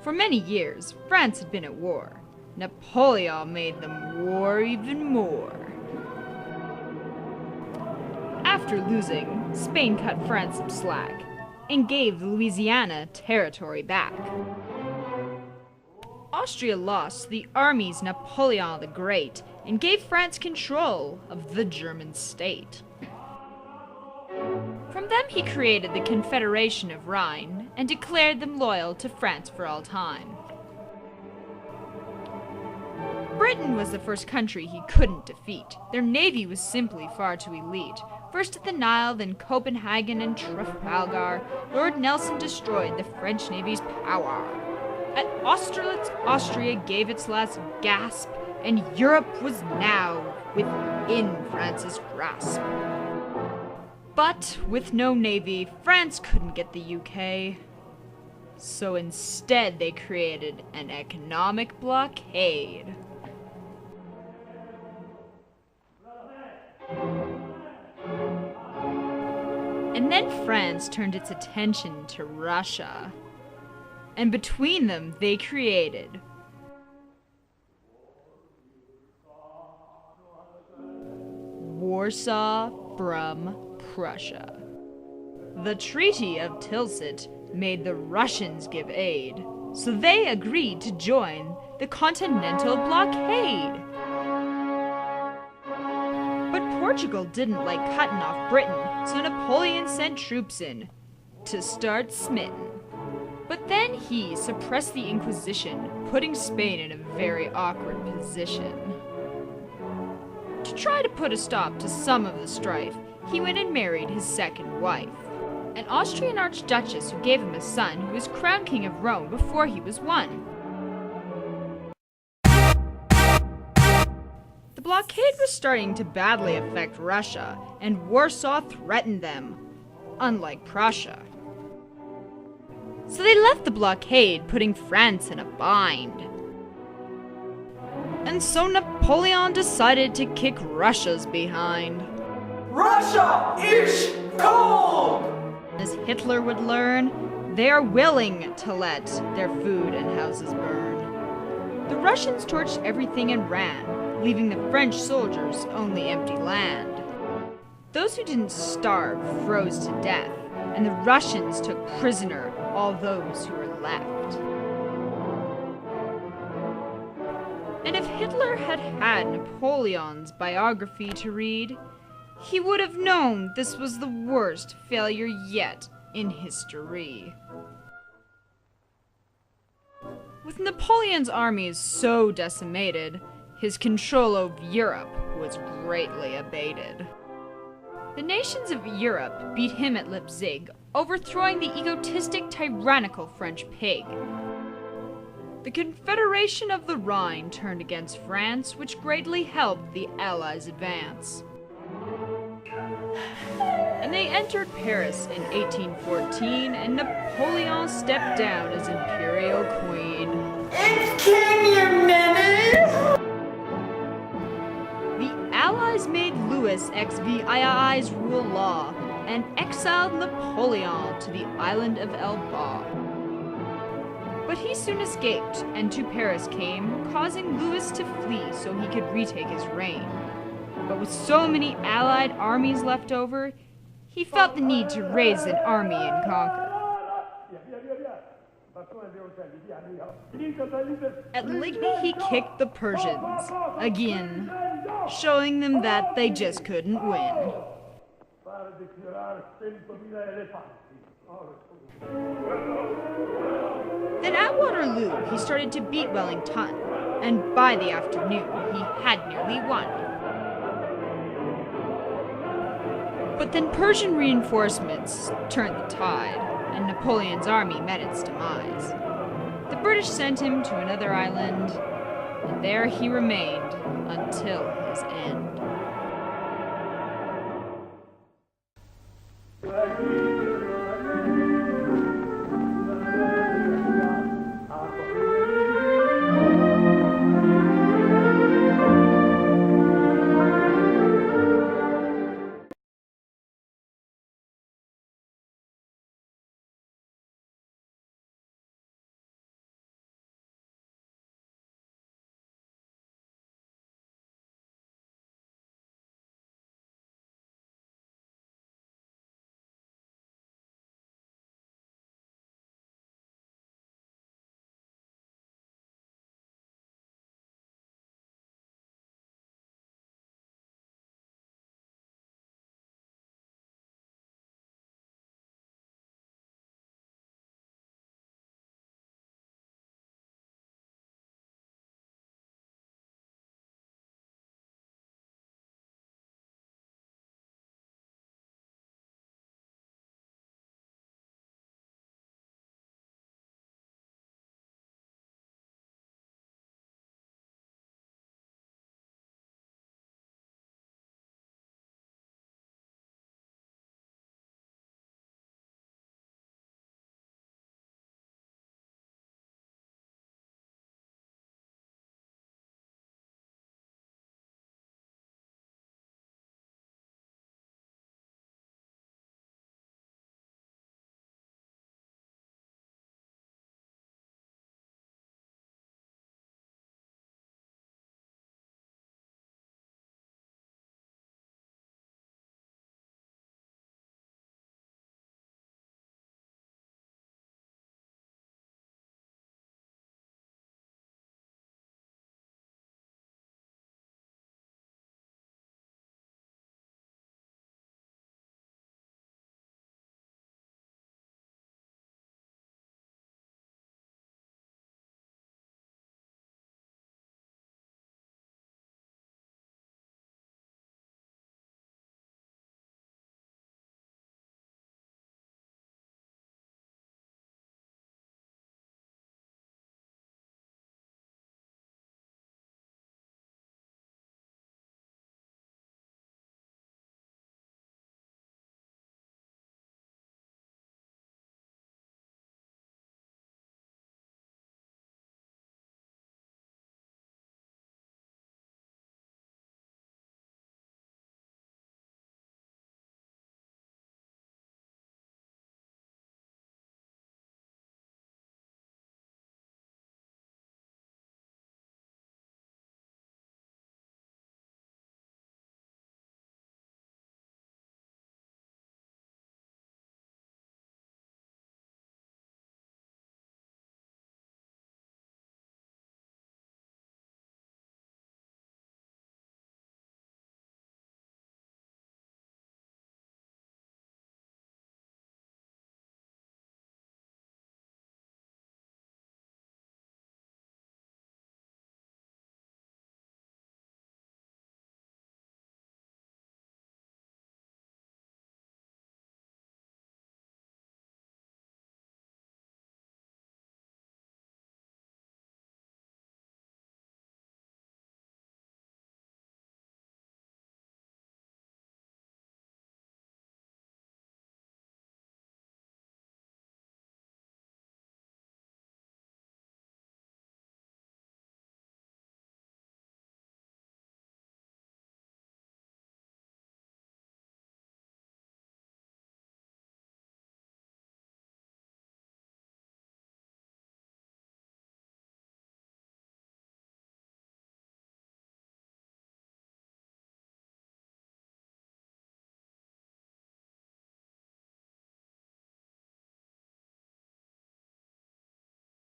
For many years, France had been at war. Napoleon made them war even more. After losing, Spain cut France some slack and gave the Louisiana territory back. Austria lost to the armies Napoleon the Great and gave France control of the German state. From them he created the Confederation of Rhine and declared them loyal to France for all time. Britain was the first country he couldn't defeat. Their navy was simply far too elite. First at the Nile, then Copenhagen and Trafalgar, Lord Nelson destroyed the French navy's power. At Austerlitz, Austria gave its last gasp, and Europe was now within France's grasp. But with no navy, France couldn't get the UK. So instead they created an economic blockade. And then France turned its attention to Russia. And between them, they created Warsaw from Prussia. The Treaty of Tilsit made the Russians give aid, so they agreed to join the Continental Blockade. But Portugal didn't like cutting off Britain, so Napoleon sent troops in to start smitten. But then he suppressed the Inquisition, putting Spain in a very awkward position. To try to put a stop to some of the strife, he went and married his second wife, an Austrian archduchess who gave him a son who was crowned king of Rome before he was one. The blockade was starting to badly affect Russia, and Warsaw threatened them, unlike Prussia. So they left the blockade, putting France in a bind. And so Napoleon decided to kick Russia's behind. Russia is cold! As Hitler would learn, they are willing to let their food and houses burn. The Russians torched everything and ran, leaving the French soldiers only empty land. Those who didn't starve froze to death, and the Russians took prisoner all those who were left. And if Hitler had had Napoleon's biography to read, he would have known this was the worst failure yet in history. With Napoleon's armies so decimated, his control over Europe was greatly abated. The nations of Europe beat him at Leipzig, overthrowing the egotistic, tyrannical French pig. The Confederation of the Rhine turned against France, which greatly helped the Allies advance. And they entered Paris in 1814, and Napoleon stepped down as imperial queen. It's King, your menace! The Allies made Louis XVII's rule law and exiled Napoleon to the island of Elba. But he soon escaped, and to Paris came, causing Louis to flee so he could retake his reign. But with so many Allied armies left over, he felt the need to raise an army and conquer. At Ligny he kicked the Persians, again, showing them that they just couldn't win. Then at Waterloo he started to beat Wellington, and by the afternoon he had nearly won. But then Persian reinforcements turned the tide, and Napoleon's army met its demise. The British sent him to another island, and there he remained until his end.